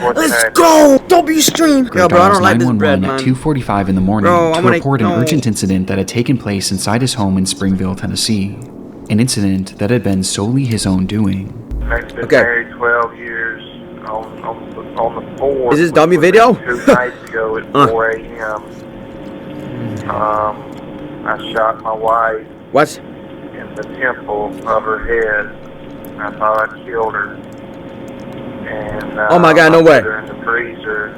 Let's go! W stream! Yo, bro, I don't like this bread, man. At 2:45 in the morning to report an urgent incident that had taken place inside his home in Springville, Tennessee. An incident that had been solely his own doing. I've been married 12 years on the 4th. Is this dummy video? 2 nights ago at 4 a.m. I shot my wife. What? In the temple of her head. I thought I killed her. And oh my God, no way. I put her in the freezer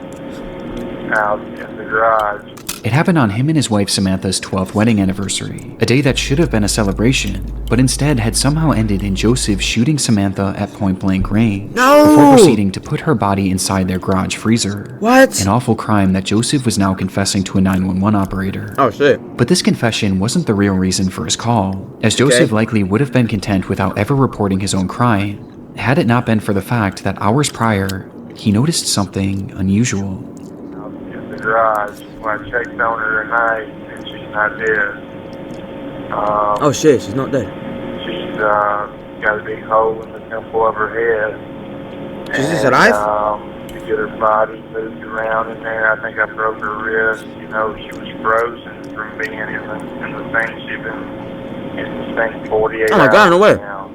out in the garage. It happened on him and his wife Samantha's 12th wedding anniversary, a day that should have been a celebration, but instead had somehow ended in Joseph shooting Samantha at point-blank range before proceeding to put her body inside their garage freezer. What? An awful crime that Joseph was now confessing to a 911 operator. Oh shit. But this confession wasn't the real reason for his call, as Joseph likely would have been content without ever reporting his own crime, had it not been for the fact that hours prior, he noticed something unusual. In the garage, when I checked on her tonight, and she's not dead. Oh shit, she's not dead. She's got a big hole in the temple of her head. Is this alive? To get her body moved around in there, I think I broke her wrist. You know, she was frozen from being in the thing. She'd been in this thing 48 hours. Oh my God, no way. Now.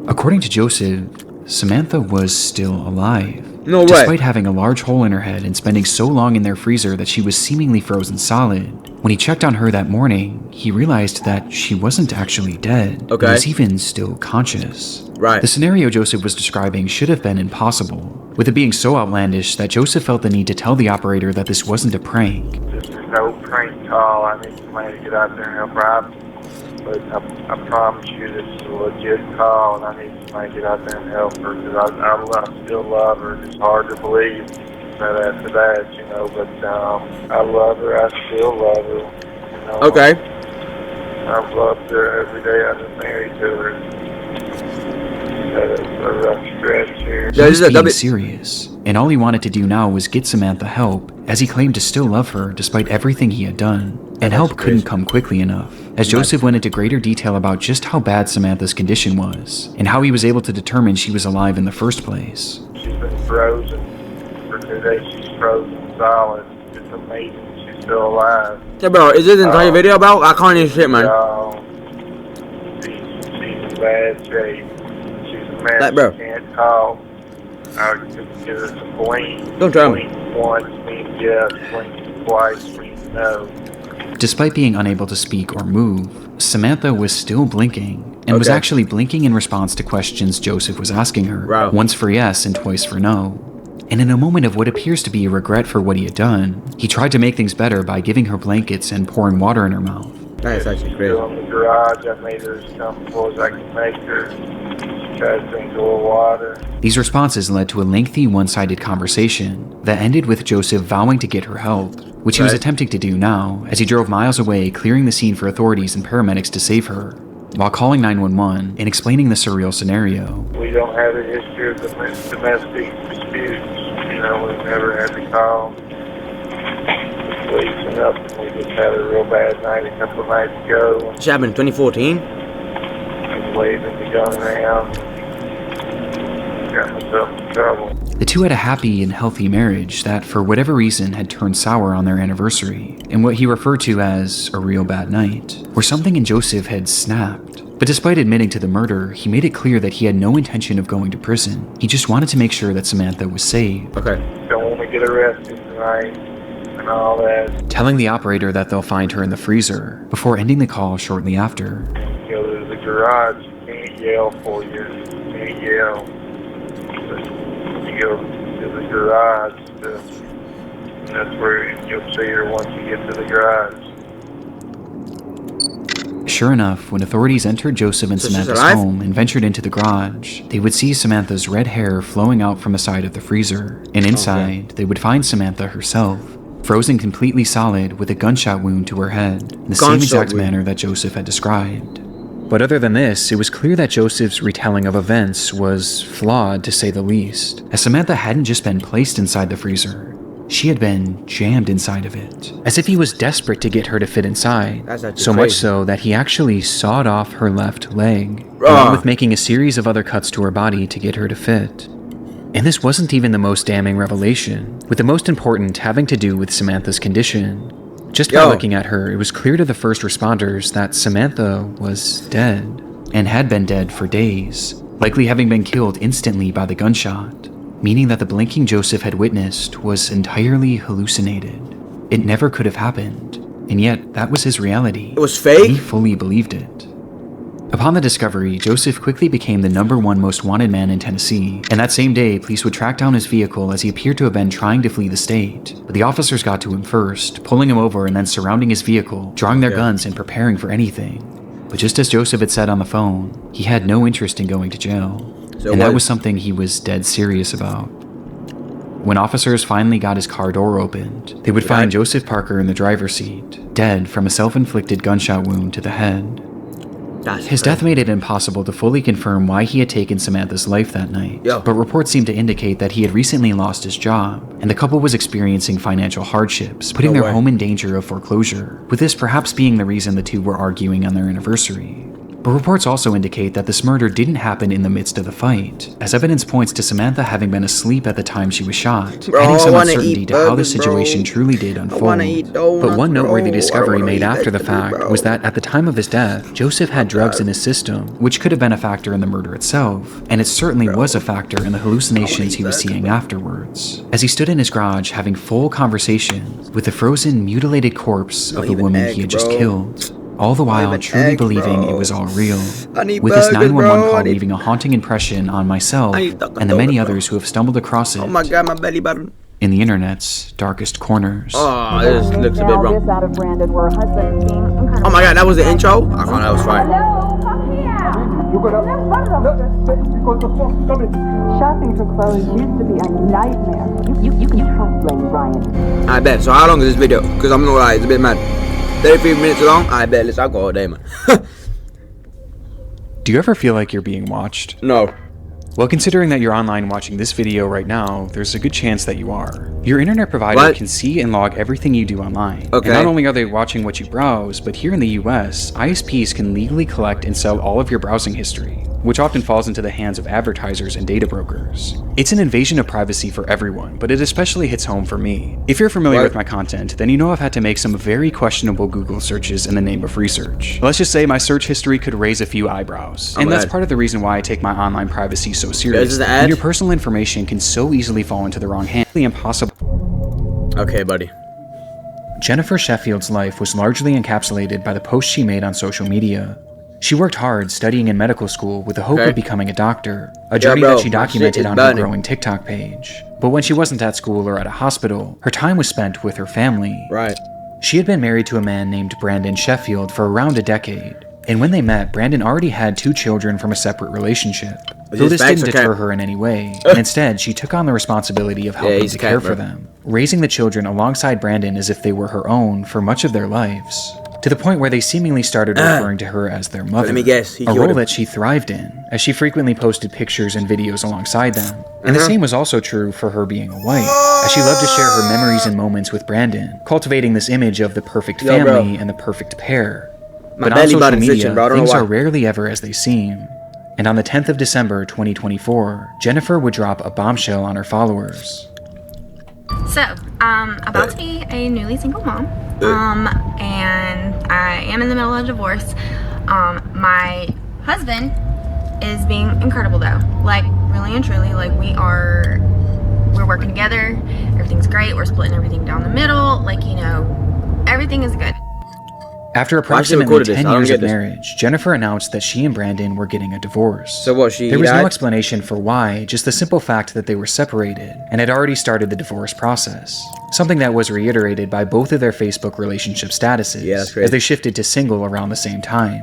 According to Joseph, Samantha was still alive. No way. Despite having a large hole in her head and spending so long in their freezer that she was seemingly frozen solid, when he checked on her that morning, he realized that she wasn't actually dead. Okay. And was even still conscious. Right. The scenario Joseph was describing should have been impossible, with it being so outlandish that Joseph felt the need to tell the operator that this wasn't a prank. This is no prank call. I need somebody to get out there and help her out. But I promise you this is a legit call, and I need somebody to get out there and help her, because I still love her. It's hard to believe that after that, you know, but I love her. I still love her. You know? Okay. I've loved her every day I've been married to her. It's a rough stretch here. He was being serious, and all he wanted to do now was get Samantha help, as he claimed to still love her despite everything he had done. And help couldn't come quickly enough, as Joseph went into greater detail about just how bad Samantha's condition was, and how he was able to determine she was alive in the first place. She's been frozen. For 2 days she's frozen solid. It's amazing she's still alive. Yeah, bro, is this the entire video about? I can't even shit, man. She's in bad shape. She's a mess. Like, bro. She can't talk. I could give her some blink. Don't try me. Blink once means yes, blink twice means no. Despite being unable to speak or move, Samantha was still blinking, and was actually blinking in response to questions Joseph was asking her, once for yes and twice for no. And in a moment of what appears to be a regret for what he had done, he tried to make things better by giving her blankets and pouring water in her mouth. That is actually crazy. In the garage, I made her as comfortable as I could make her. She tried to drink a little water. These responses led to a lengthy one-sided conversation that ended with Joseph vowing to get her help, which he was attempting to do now, as he drove miles away, clearing the scene for authorities and paramedics to save her, while calling 911 and explaining the surreal scenario. We don't have a history of domestic disputes. You know, we've never had to call the police and nothing. We just had a real bad night a couple of nights ago. This happened in 2014? I was waving the gun around. Got myself in trouble. The two had a happy and healthy marriage that, for whatever reason, had turned sour on their anniversary, in what he referred to as a real bad night, where something in Joseph had snapped. But despite admitting to the murder, he made it clear that he had no intention of going to prison. He just wanted to make sure that Samantha was safe. Don't want to get arrested tonight and all that. Telling the operator that they'll find her in the freezer, before ending the call shortly after. You go to the garage, you can't yell for you. You can't yell. You go to the garage, that's where you'll see her once you get to the garage. Sure enough, when authorities entered Joseph and Samantha's home and ventured into the garage, they would see Samantha's red hair flowing out from the side of the freezer, and inside, they would find Samantha herself, frozen completely solid with a gunshot wound to her head, in the same exact manner that Joseph had described. But other than this, it was clear that Joseph's retelling of events was flawed, to say the least, as Samantha hadn't just been placed inside the freezer. She had been jammed inside of it, as if he was desperate to get her to fit inside, so much so that he actually sawed off her left leg, along with making a series of other cuts to her body to get her to fit. And this wasn't even the most damning revelation, with the most important having to do with Samantha's condition. Just by looking at her, it was clear to the first responders that Samantha was dead, and had been dead for days, likely having been killed instantly by the gunshot, meaning that the blinking Joseph had witnessed was entirely hallucinated. It never could have happened, and yet that was his reality. It was fake? He fully believed it. Upon the discovery, Joseph quickly became the #1 most wanted man in Tennessee, and that same day, police would track down his vehicle as he appeared to have been trying to flee the state. But the officers got to him first, pulling him over and then surrounding his vehicle, drawing their guns and preparing for anything. But just as Joseph had said on the phone, he had no interest in going to jail, and that was something he was dead serious about. When officers finally got his car door opened, they would find Joseph Parker in the driver's seat, dead from a self-inflicted gunshot wound to the head. His death made it impossible to fully confirm why he had taken Samantha's life that night, but reports seemed to indicate that he had recently lost his job, and the couple was experiencing financial hardships, putting their home in danger of foreclosure, with this perhaps being the reason the two were arguing on their anniversary. But reports also indicate that this murder didn't happen in the midst of the fight, as evidence points to Samantha having been asleep at the time she was shot, adding some uncertainty to how the situation truly did unfold. But one noteworthy discovery made after the fact was that at the time of his death, Joseph had drugs in his system, which could have been a factor in the murder itself, and it certainly was a factor in the hallucinations he was seeing afterwards, as he stood in his garage having full conversations with the frozen, mutilated corpse of the woman he had just killed. All the while truly believing it was all real, with this 911 call leaving a haunting impression on myself and the many others who have stumbled across it in the internet's darkest corners. Oh, this looks a bit wrong. Oh my god, that was the intro? I thought that was fire. Shopping for clothes used to be a nightmare. You don't blame Ryan. I bet. So how long is this video? Because I'm not like, it's a bit mad. 33 minutes long? I bet. Let's go all day, man. Do you ever feel like you're being watched? No. Well, considering that you're online watching this video right now, there's a good chance that you are. Your internet provider can see and log everything you do online. Okay. And not only are they watching what you browse, but here in the US, ISPs can legally collect and sell all of your browsing history, which often falls into the hands of advertisers and data brokers. It's an invasion of privacy for everyone, but it especially hits home for me. If you're familiar with my content, then you know I've had to make some very questionable Google searches in the name of research. Let's just say my search history could raise a few eyebrows. And that's part of the reason why I take my online privacy so seriously. And your personal information can so easily fall into the wrong hands. It's impossible. Okay, buddy. Jennifer Sheffield's life was largely encapsulated by the posts she made on social media. She worked hard studying in medical school with the hope of becoming a doctor, a journey that she documented on her growing TikTok page. But when she wasn't at school or at a hospital, her time was spent with her family. Right. She had been married to a man named Brandon Sheffield for around a decade, and when they met, Brandon already had 2 children from a separate relationship. Though this didn't deter her in any way, and instead she took on the responsibility of helping to care for them, raising the children alongside Brandon as if they were her own for much of their lives, to the point where they seemingly started referring to her as their mother, a role that she thrived in, as she frequently posted pictures and videos alongside them. And the same was also true for her being a wife, as she loved to share her memories and moments with Brandon, cultivating this image of the perfect family and the perfect pair. But on social media, things are rarely ever as they seem. And on the 10th of December 2024, Jennifer would drop a bombshell on her followers. So, about to be a newly single mom, and I am in the middle of a divorce. My husband is being incredible though, like really and truly, like we're working together, everything's great, we're splitting everything down the middle, like, you know, everything is good. After approximately 10 years of marriage, Jennifer announced that she and Brandon were getting a divorce. So what, there was no explanation for why, just the simple fact that they were separated and had already started the divorce process. Something that was reiterated by both of their Facebook relationship statuses, as they shifted to single around the same time.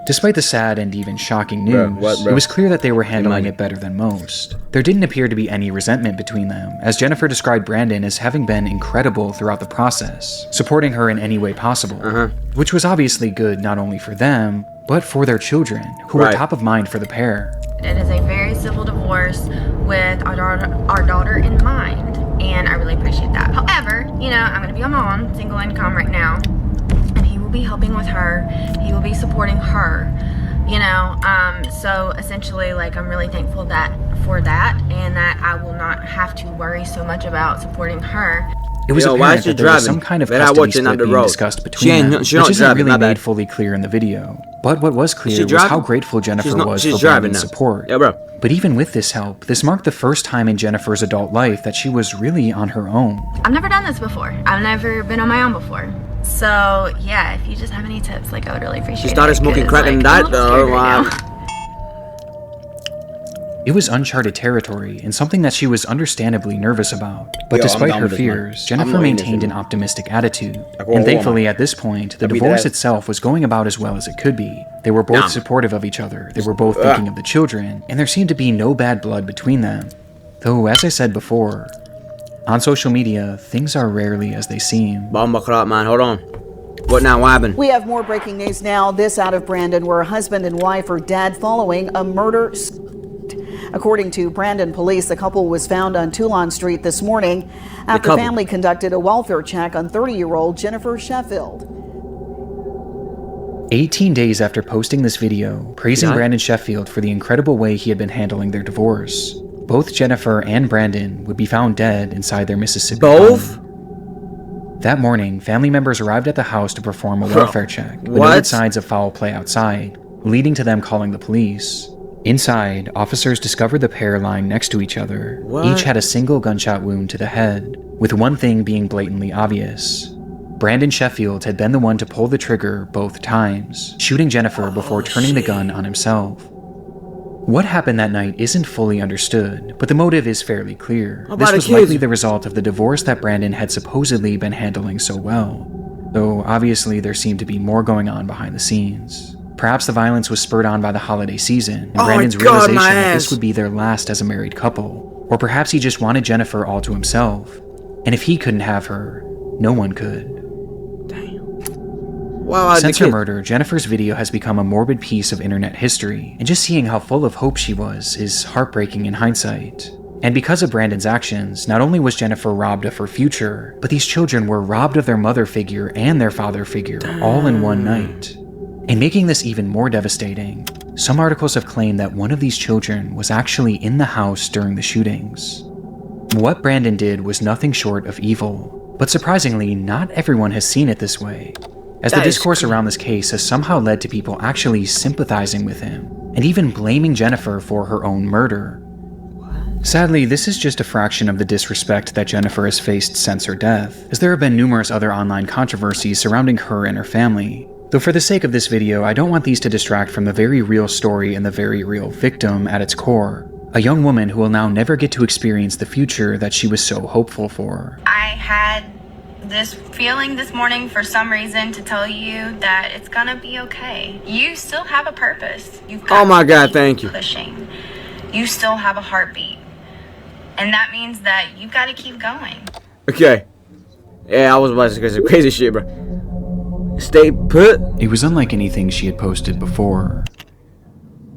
Despite the sad and even shocking news, it was clear that they were handling it better than most. There didn't appear to be any resentment between them, as Jennifer described Brandon as having been incredible throughout the process, supporting her in any way possible, which was obviously good not only for them, but for their children, who were top of mind for the pair. It is a very civil divorce with our daughter in mind, and I really appreciate that. However, you know, I'm going to be a mom, single income right now, and he will be helping with her, he will be supporting her, you know. So essentially, like, I'm really thankful for that, and that I will not have to worry so much about supporting her. It was apparent that there was some kind of custody split being discussed between them, which isn't really made fully clear in the video. But what was clear was how grateful Jennifer was for Brandon's support. Yeah, bro. But even with this help, this marked the first time in Jennifer's adult life that she was really on her own. I've never done this before. I've never been on my own before. So yeah, if you just have any tips, like, I would really appreciate it. She started smoking crack and died though. Wow. It was uncharted territory and something that she was understandably nervous about. But despite her fears, Jennifer maintained an optimistic attitude. And thankfully at this point, the divorce itself was going about as well as it could be. They were both supportive of each other, they were both thinking of the children, and there seemed to be no bad blood between them. Though, as I said before, on social media, things are rarely as they seem. Bomb clock, man, hold on. What now? What happened? We have more breaking news now. This out of Brandon, where a husband and wife are dead following a murder. According to Brandon police, the couple was found on Toulon Street this morning after family conducted a welfare check on 30-year-old Jennifer Sheffield. 18 days after posting this video, praising Brandon Sheffield for the incredible way he had been handling their divorce, both Jennifer and Brandon would be found dead inside their Mississippi home. That morning, family members arrived at the house to perform a welfare check, but noted signs of foul play outside, leading to them calling the police. Inside, officers discovered the pair lying next to each other. Each had a single gunshot wound to the head, with one thing being blatantly obvious. Brandon Sheffield had been the one to pull the trigger both times, shooting Jennifer before turning the gun on himself. What happened that night isn't fully understood, but the motive is fairly clear. This was likely the result of the divorce that Brandon had supposedly been handling so well, though obviously there seemed to be more going on behind the scenes. Perhaps the violence was spurred on by the holiday season, and Brandon's realization that this would be their last as a married couple. Or perhaps he just wanted Jennifer all to himself, and if he couldn't have her, no one could. Since her murder, Jennifer's video has become a morbid piece of internet history, and just seeing how full of hope she was is heartbreaking in hindsight. And because of Brandon's actions, not only was Jennifer robbed of her future, but these children were robbed of their mother figure and their father figure all in one night. And making this even more devastating, some articles have claimed that one of these children was actually in the house during the shootings. What Brandon did was nothing short of evil, but surprisingly, not everyone has seen it this way, as the discourse around this case has somehow led to people actually sympathizing with him, and even blaming Jennifer for her own murder. Sadly, this is just a fraction of the disrespect that Jennifer has faced since her death, as there have been numerous other online controversies surrounding her and her family. Though for the sake of this video, I don't want these to distract from the very real story and the very real victim at its core. A young woman who will now never get to experience the future that she was so hopeful for. I had this feeling this morning for some reason to tell you that it's gonna be okay. You still have a purpose. You've got oh my God, thank you. Pushing. You still have a heartbeat. And that means that you've got to keep going. Okay. Yeah, I was about to say some crazy shit, bro. Stay put. It was unlike anything she had posted before.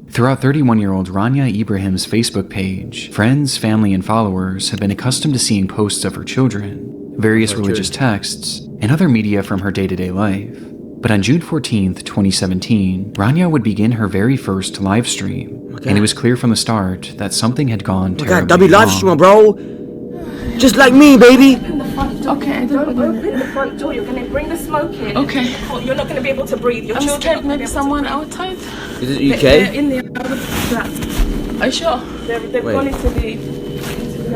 Throughout 31-year-old Rania Ibrahim's Facebook page, friends, family, and followers have been accustomed to seeing posts of her children, various religious texts, and other media from her day-to-day life. But on June 14th, 2017, Rania would begin her very first live stream, and it was clear from the start that something had gone terribly W live streamer, bro. Just like me, baby. Okay, don't open the front door. You're going to bring the smoke in. Okay. You're not going to be able to breathe. Your children scared maybe someone outside. Is it UK? They're in the other flat. Are you sure? They've gone into the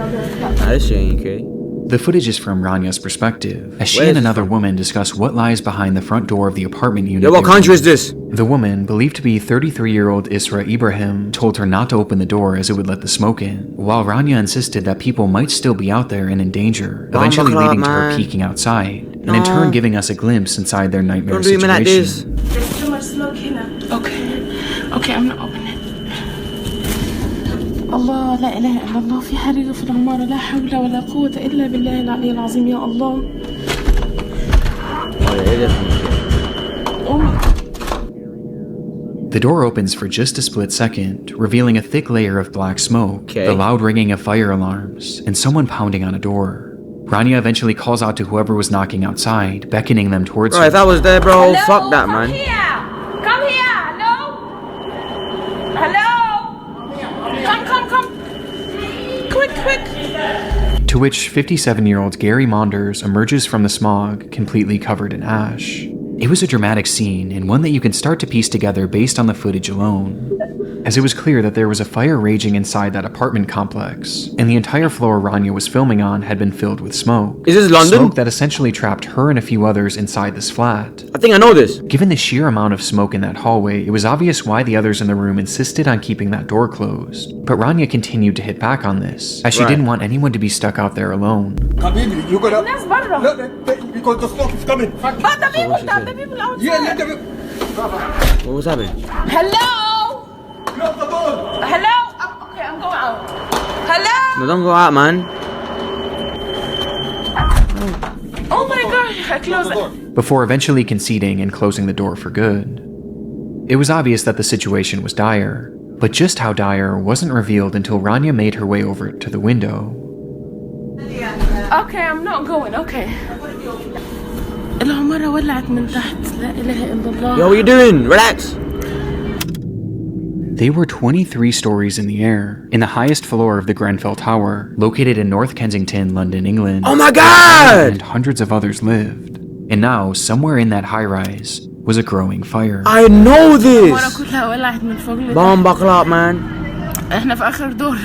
other flat. Nah, this shit ain't UK. The footage is from Rania's perspective, as she and another woman discuss what lies behind the front door of the apartment unit. Yo, what country is this? The woman, believed to be 33-year-old Isra Ibrahim, told her not to open the door as it would let the smoke in, while Rania insisted that people might still be out there and in danger, eventually leading to her peeking outside, and in turn giving us a glimpse inside their nightmare situation. Like this. There's too much smoke here. Okay, I'm not opening it. الله لا إله إلا الله في حريق في العمارة لا حول ولا قوة إلا بالله العلي العظيم يا الله. The door opens for just a split second, revealing a thick layer of black smoke, the loud ringing of fire alarms, and someone pounding on a door. Rania eventually calls out to whoever was knocking outside, beckoning them towards her. If I was there, bro, fuck that, man. Come here, no. to which 57-year-old Gary Maunders emerges from the smog completely covered in ash. It was a dramatic scene, and one that you can start to piece together based on the footage alone, as it was clear that there was a fire raging inside that apartment complex, and the entire floor Rania was filming on had been filled with smoke. Is this London? Smoke that essentially trapped her and a few others inside this flat. I think I know this. Given the sheer amount of smoke in that hallway, it was obvious why the others in the room insisted on keeping that door closed. But Rania continued to hit back on this, as she didn't want anyone to be stuck out there alone. Habibi, you gotta... No, because the smoke is coming. But the people outside. Yeah, let them... What was happening? Hello? Close the door. Hello? Okay, I'm going out. Hello? No, don't go out, man. Oh my gosh, I closed it. Before eventually conceding and closing the door for good. It was obvious that the situation was dire, but just how dire wasn't revealed until Rania made her way over to the window. Okay, I'm not going, okay. Yo, what you doing? Relax. They were 23 stories in the air, in the highest floor of the Grenfell Tower, located in North Kensington, London, England. Oh my God! And hundreds of others lived. And now, somewhere in that high-rise, was a growing fire. I know this! Bomb buckle up, man. احنا في اخر دور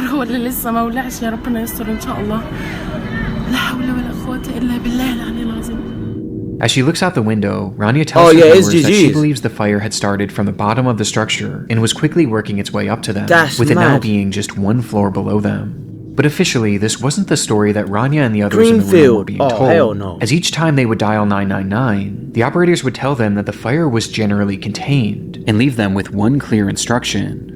هو اللي لسه ما ولعش يا ربنا يستر ان شاء الله لا حول ولا قوة الا بالله العلي العظيم. As she looks out the window, Rania tells her viewers that she believes the fire had started from the bottom of the structure and was quickly working its way up to them, with it now being just one floor below them. But officially, this wasn't the story that Rania and the others in the room were being told. Hell no. As each time they would dial 999, the operators would tell them that the fire was generally contained and leave them with one clear instruction.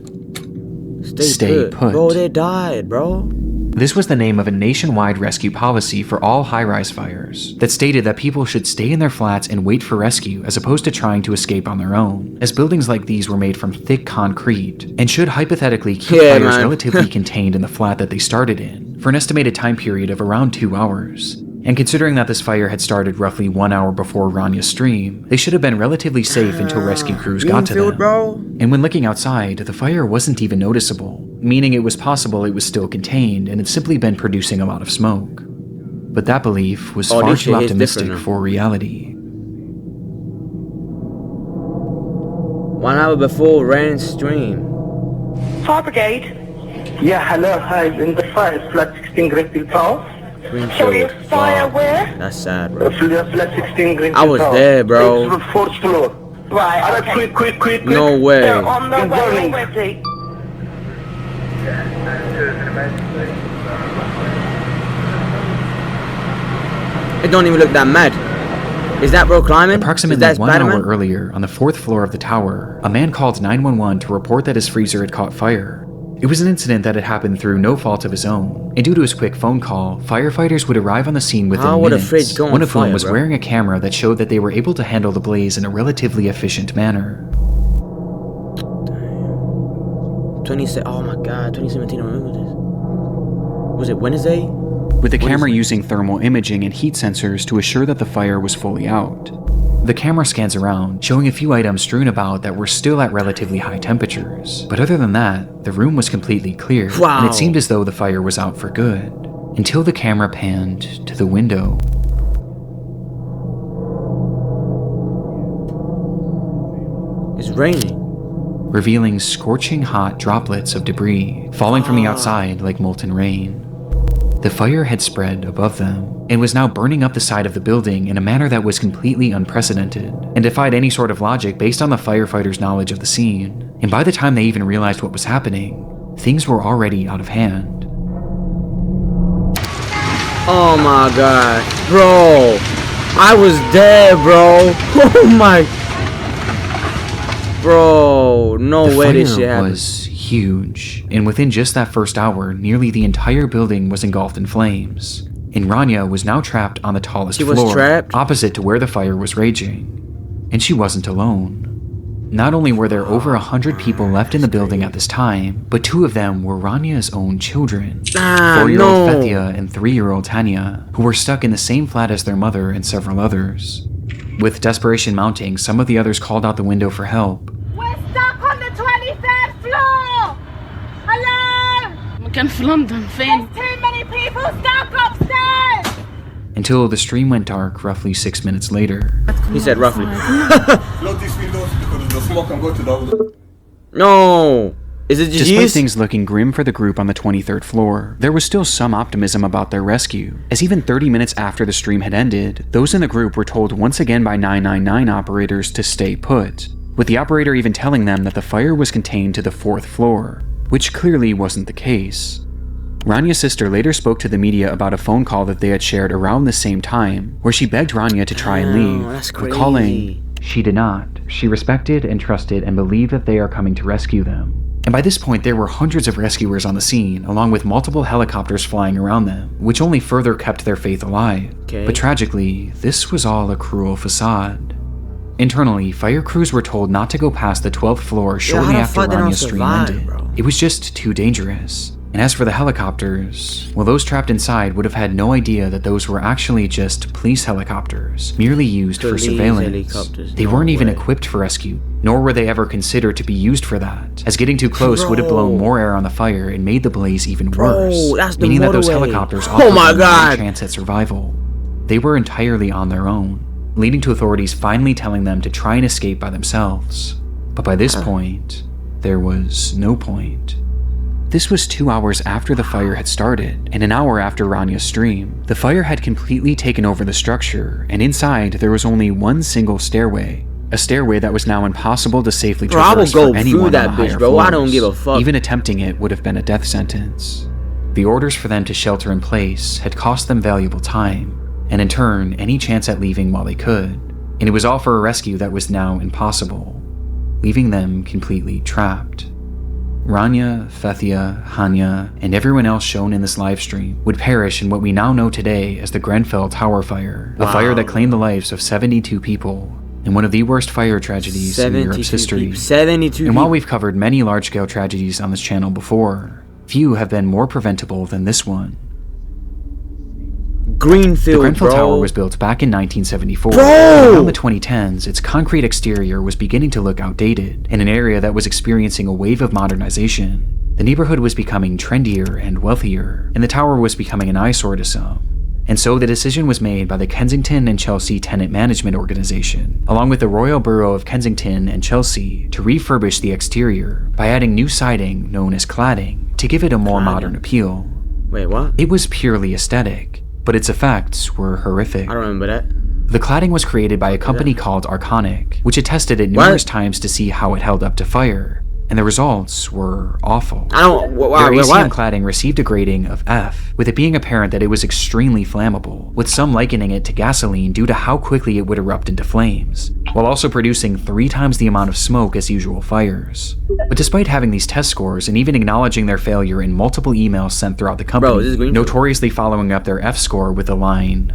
Stay put. Bro, they died, bro. This was the name of a nationwide rescue policy for all high-rise fires that stated that people should stay in their flats and wait for rescue as opposed to trying to escape on their own, as buildings like these were made from thick concrete and should hypothetically keep fires relatively contained in the flat that they started in for an estimated time period of around 2 hours. And considering that this fire had started roughly 1 hour before Rania's stream, they should have been relatively safe until rescue crews got to them. Bro. And when looking outside, the fire wasn't even noticeable, meaning it was possible it was still contained and had simply been producing a lot of smoke. But that belief was far too optimistic for reality. 1 hour before Rand's stream. Fire brigade. Yeah, hello, hi, in the fire, flat 16 Greenfield Tower. Greenfield. Fire where? That's sad, bro. Flat 16 Greenfield I was there, bro. It's the 4th floor. Right, okay. Quick. No way. They're on the way already. It don't even look that mad. Is that bro climbing? Approximately 1 hour earlier, on the 4th floor of the tower, a man called 911 to report that his freezer had caught fire. It was an incident that had happened through no fault of his own, and due to his quick phone call, firefighters would arrive on the scene within minutes, one of whom was wearing a camera that showed that they were able to handle the blaze in a relatively efficient manner. Oh my God, 2017, I remember this. Was it Wednesday? With the camera using thermal imaging and heat sensors to assure that the fire was fully out. The camera scans around, showing a few items strewn about that were still at relatively high temperatures. But other than that, the room was completely clear, and it seemed as though the fire was out for good, until the camera panned to the window. It's raining. Revealing scorching hot droplets of debris falling from the outside like molten rain. The fire had spread above them and was now burning up the side of the building in a manner that was completely unprecedented and defied any sort of logic based on the firefighters' knowledge of the scene. And by the time they even realized what was happening, things were already out of hand. Oh my God, bro, I was there, bro. Oh my, bro, no way this shit happened. The fire was huge, and within just that first hour, nearly the entire building was engulfed in flames. And Rania was now trapped on the tallest floor, opposite to where the fire was raging. And she wasn't alone. Not only were there over 100 people left in the building at this time, but 2 of them were Rania's own children, 4-year-old Fethia and 3-year-old Tanya, who were stuck in the same flat as their mother and several others. With desperation mounting, some of the others called out the window for help. We're stuck on the 23rd floor! Hello! كان في لندن فين؟ There's too many people stuck upstairs! Until the stream went dark roughly 6 minutes later. He said roughly. Close these windows because the smoke can go to the... No. Is it Despite GG's? things looking grim for the group on the 23rd floor, there was still some optimism about their rescue, as even 30 minutes after the stream had ended, those in the group were told once again by 999 operators to stay put, with the operator even telling them that the fire was contained to the 4th floor, which clearly wasn't the case. Ranya's sister later spoke to the media about a phone call that they had shared around the same time, where she begged Rania to try and leave, that's crazy. recalling, "She did not. She respected and trusted and believed that they are coming to rescue them." And by this point, there were hundreds of rescuers on the scene, along with multiple helicopters flying around them, which only further kept their faith alive. Okay. But tragically, this was all a cruel facade. Internally, fire crews were told not to go past the 12th floor shortly how the after fuck they don't Ranya's stream survive, ended. bro? It was just too dangerous. And as for the helicopters, well, those trapped inside would have had no idea that those were actually just police helicopters, merely used for Police surveillance. helicopters, They no weren't even way. equipped for rescue, nor were they ever considered to be used for that, as getting too close would have blown Bro. more air on the fire and made the blaze even Bro, worse, that's the meaning that those motorway. helicopters Oh offered my them no God. chance at survival. They were entirely on their own, leading to authorities finally telling them to try and escape by themselves. But by this point, there was no point. This was 2 hours after the fire had started, and an hour after Ranya's stream. The fire had completely taken over the structure, and inside there was only one single stairway. A stairway that was now impossible to safely Bro, I will traverse go for through anyone that on the bitch, higher bro. I floors. don't give a fuck. Even attempting it would have been a death sentence. The orders for them to shelter in place had cost them valuable time, and in turn, any chance at leaving while they could. And it was all for a rescue that was now impossible, leaving them completely trapped. Rania, Fethia, Hanya, and everyone else shown in this live stream would perish in what we now know today as the Grenfell Tower Fire, a fire that claimed the lives of 72 people, and one of the worst fire tragedies in Europe's history. 72 And while people. we've covered many large-scale tragedies on this channel before, few have been more preventable than this one. Greenfield, The Grenfell bro. Tower was built back in 1974. Bro! And around the 2010s, its concrete exterior was beginning to look outdated in an area that was experiencing a wave of modernization. The neighborhood was becoming trendier and wealthier, and the tower was becoming an eyesore to some. And so the decision was made by the Kensington and Chelsea Tenant Management Organization, along with the Royal Borough of Kensington and Chelsea, to refurbish the exterior by adding new siding known as cladding to give it a more modern appeal. Wait, what? It was purely aesthetic, but its effects were horrific. I don't remember that. The cladding was created by a company called Arconic, which had tested it numerous times to see how it held up to fire, and the results were awful. I don't. Their Wait, ACM what? cladding received a grading of F, with it being apparent that it was extremely flammable, with some likening it to gasoline due to how quickly it would erupt into flames, while also producing 3 times the amount of smoke as usual fires. But despite having these test scores and even acknowledging their failure in multiple emails sent throughout the company, Bro, this is Greenfield. notoriously following up their F score with the line,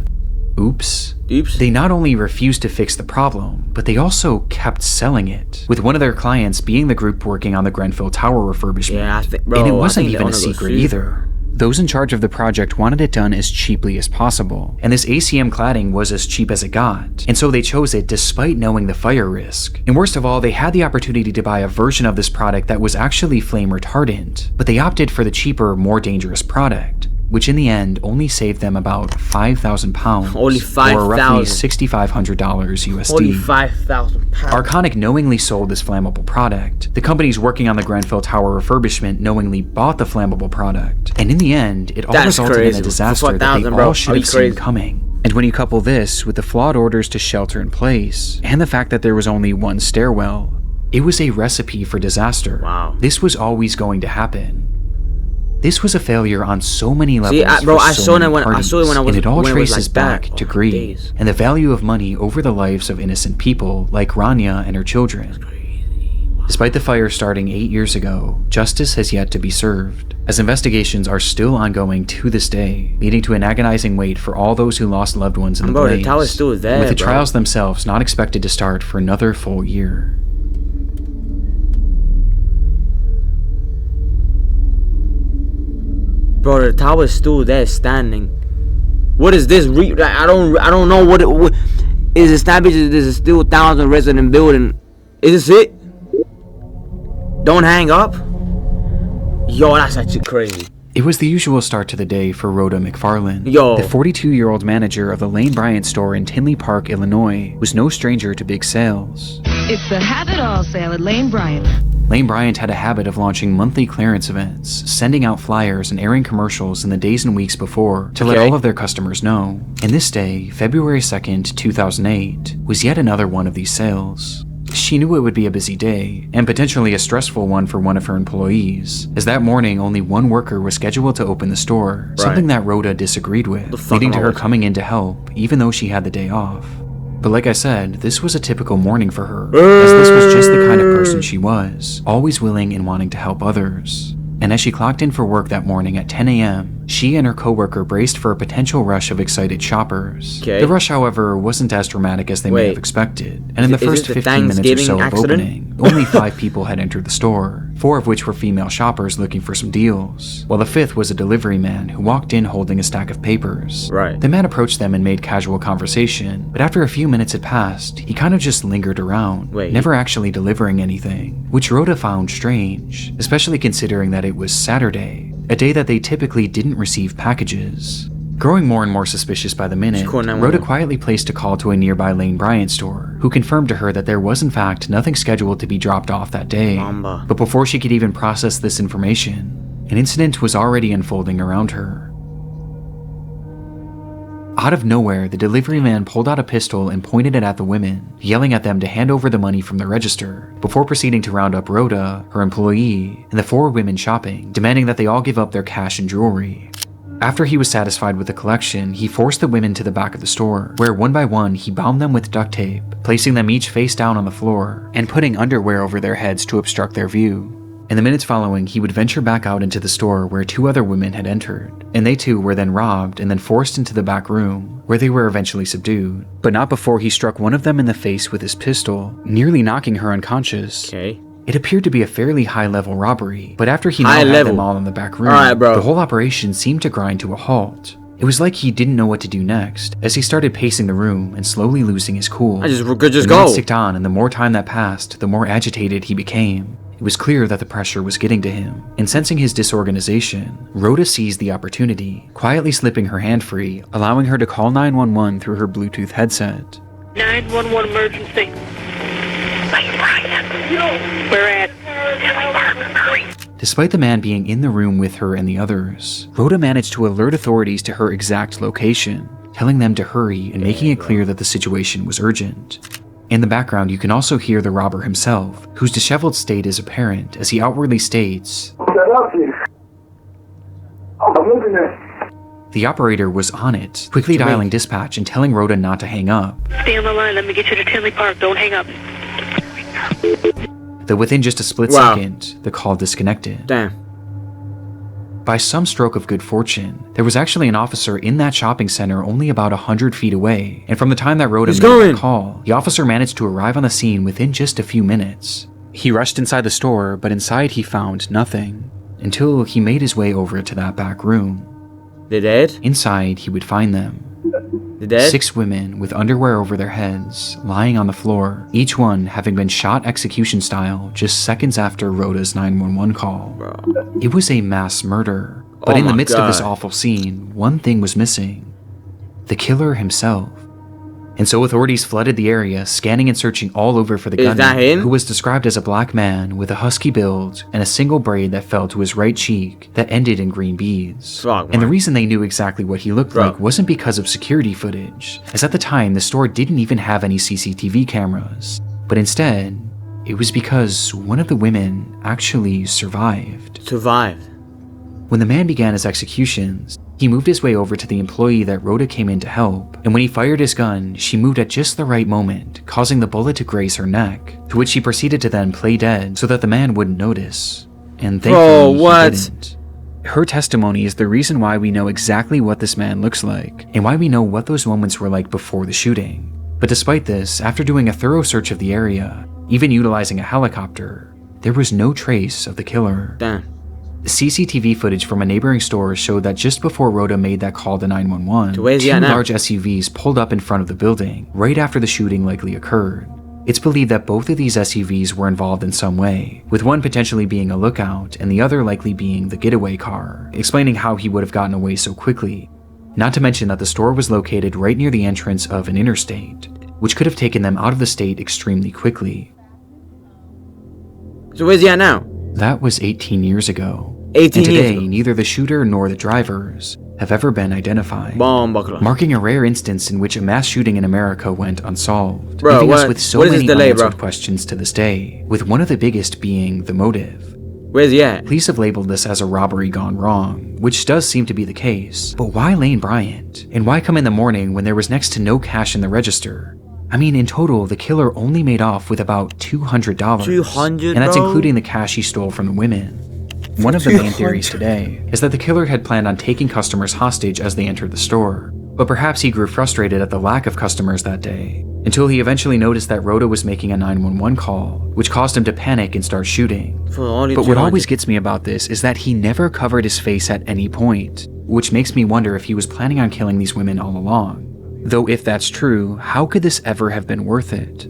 "Oops." Oops. They not only refused to fix the problem, but they also kept selling it, with one of their clients being the group working on the Grenfell Tower refurbishment. Yeah, I think, bro. And it I wasn't think the even a owner goes secret through. either. Those in charge of the project wanted it done as cheaply as possible, and this ACM cladding was as cheap as it got, and so they chose it despite knowing the fire risk. And worst of all, they had the opportunity to buy a version of this product that was actually flame retardant, but they opted for the cheaper, more dangerous product, which in the end only saved them about £5,000, Only or roughly $5,000. $6,500 USD. Only 5,000 pounds. Arconic knowingly sold this flammable product. The companies working on the Grenfell Tower refurbishment knowingly bought the flammable product. And in the end, it all That's resulted crazy. in a For disaster that they 4,000, bro. all should Are you have seen crazy? coming. And when you couple this with the flawed orders to shelter in place, and the fact that there was only one stairwell, it was a recipe for disaster. Wow. This was always going to happen. This was a failure on so many levels. bro, for I so saw many it when I parties, saw it when I was and it all when it was traces like back that. to Oh, greed days. and the value of money over the lives of innocent people like Rania and her children. Despite the fire starting 8 years ago, justice has yet to be served, as investigations are still ongoing to this day, leading to an agonizing wait for all those who lost loved ones in the Bro, the blaze, tower's still there, with the bro. trials themselves not expected to start for another full year. Bro, the tower's still there, standing. What is this? I don't know what is established. This is still 1,000 resident building. Is this it? Don't hang up. Yo, that's actually crazy. It was the usual start to the day for Rhoda McFarland. Yo. The 42-year-old manager of the Lane Bryant store in Tinley Park, Illinois, was no stranger to big sales. It's the Have It All sale at Lane Bryant. Lane Bryant had a habit of launching monthly clearance events, sending out flyers and airing commercials in the days and weeks before to let all of their customers know. And this day, February 2nd, 2008, was yet another one of these sales. She knew it would be a busy day, and potentially a stressful one for one of her employees, as that morning only one worker was scheduled to open the store, something that Rhoda disagreed with, leading to her coming in to help, even though she had the day off. But like I said, this was a typical morning for her, as this was just the kind of person she was, always willing and wanting to help others. And as she clocked in for work that morning at 10 a.m., she and her coworker braced for a potential rush of excited shoppers. The rush, however, wasn't as dramatic as they may have expected, and in the first 15 minutes or so of opening, only 5 people had entered the store, 4 of which were female shoppers looking for some deals, while the 5th was a delivery man who walked in holding a stack of papers. The man approached them and made casual conversation, but after a few minutes had passed, he kind of just lingered around, never actually delivering anything, which Rhoda found strange, especially considering that it was Saturday, a day that they typically didn't receive packages. Growing more and more suspicious by the minute, Rhoda quietly placed a call to a nearby Lane Bryant store, who confirmed to her that there was in fact nothing scheduled to be dropped off that day. But before she could even process this information, an incident was already unfolding around her. Out of nowhere, the delivery man pulled out a pistol and pointed it at the women, yelling at them to hand over the money from the register, before proceeding to round up Rhoda, her employee, and the 4 women shopping, demanding that they all give up their cash and jewelry. After he was satisfied with the collection, he forced the women to the back of the store, where one by one he bound them with duct tape, placing them each face down on the floor, and putting underwear over their heads to obstruct their view. In the minutes following, he would venture back out into the store where 2 other women had entered, and they too were then robbed and then forced into the back room, where they were eventually subdued, but not before he struck one of them in the face with his pistol, nearly knocking her unconscious. It appeared to be a fairly high-level robbery, but after he had them all in the back room, the whole operation seemed to grind to a halt. It was like he didn't know what to do next, as he started pacing the room and slowly losing his cool. The minutes ticked on, and the more time that passed, the more agitated he became. It was clear that the pressure was getting to him, and sensing his disorganization, Rhoda seized the opportunity, quietly slipping her hand free, allowing her to call 911 through her Bluetooth headset. 911 emergency. Where at? Despite the man being in the room with her and the others, Rhoda managed to alert authorities to her exact location, telling them to hurry and making it clear that the situation was urgent. In the background, you can also hear the robber himself, whose disheveled state is apparent as he outwardly states, the operator was on it, quickly dialing dispatch and telling Rhoda not to hang up. Stay on the line, let me get you to Tinley Park, don't hang up. Though within just a split second, the call disconnected. By some stroke of good fortune, there was actually an officer in that shopping center only about 100 feet away, and from the time that Rhoda made the call, the officer managed to arrive on the scene within just a few minutes. He rushed inside the store, but inside he found nothing, until he made his way over to that back room. They're dead? Inside, he would find them. They're dead? 6 women with underwear over their heads, lying on the floor, each one having been shot execution style just seconds after Rhoda's 911 call. It was a mass murder, but in the midst of this awful scene, one thing was missing: the killer himself. And so authorities flooded the area, scanning and searching all over for the gunman, who was described as a black man with a husky build and a single braid that fell to his right cheek that ended in green beads. And the reason they knew exactly what he looked like wasn't because of security footage, as at the time the store didn't even have any CCTV cameras, but instead, it was because one of the women actually survived. When the man began his executions, he moved his way over to the employee that Rhoda came in to help, and when he fired his gun, she moved at just the right moment, causing the bullet to graze her neck, to which she proceeded to then play dead so that the man wouldn't notice. And thankfully, he didn't. Her testimony is the reason why we know exactly what this man looks like, and why we know what those moments were like before the shooting. But despite this, after doing a thorough search of the area, even utilizing a helicopter, there was no trace of the killer. CCTV footage from a neighboring store showed that just before Rhoda made that call to 911, 2 large SUVs pulled up in front of the building right after the shooting likely occurred. It's believed that both of these SUVs were involved in some way, with one potentially being a lookout and the other likely being the getaway car, explaining how he would have gotten away so quickly. Not to mention that the store was located right near the entrance of an interstate, which could have taken them out of the state extremely quickly. So where's he at now? That was 18 years ago. 18 and today, years ago. Neither the shooter nor the drivers have ever been identified, Bomb buckler. marking a rare instance in which a mass shooting in America went unsolved, Bro, leaving us what- with so what is many this delay, unanswered bro? questions to this day, with one of the biggest being the motive. Where's he at? Police have labeled this as a robbery gone wrong, which does seem to be the case, but why Lane Bryant? And why come in the morning when there was next to no cash in the register? I mean, in total, the killer only made off with about $200. 200, and that's bro? including the cash he stole from the women. One of the main theories today is that the killer had planned on taking customers hostage as they entered the store, but perhaps he grew frustrated at the lack of customers that day, until he eventually noticed that Rhoda was making a 911 call, which caused him to panic and start shooting. But what always gets me about this is that he never covered his face at any point, which makes me wonder if he was planning on killing these women all along. Though if that's true, how could this ever have been worth it?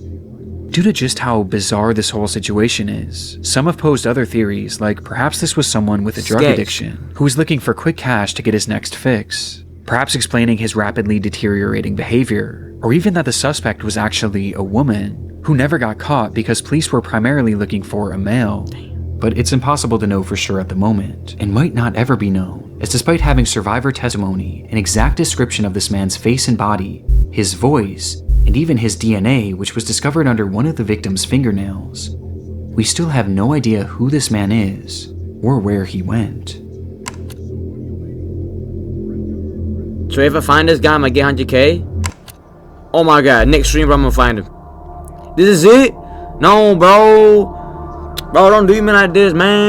Due to just how bizarre this whole situation is, some have posed other theories, like perhaps this was someone with a drug Sketch. addiction who was looking for quick cash to get his next fix, perhaps explaining his rapidly deteriorating behavior, or even that the suspect was actually a woman who never got caught because police were primarily looking for a male. But it's impossible to know for sure at the moment, and might not ever be known, as despite having survivor testimony, an exact description of this man's face and body, his voice, and even his DNA, which was discovered under one of the victim's fingernails, we still have no idea who this man is, or where he went. So if I find this guy, I'm gonna get 100K. Oh my god, next stream, bro, I'm gonna find him. This is it? No, bro. Bro, don't do me like this, man.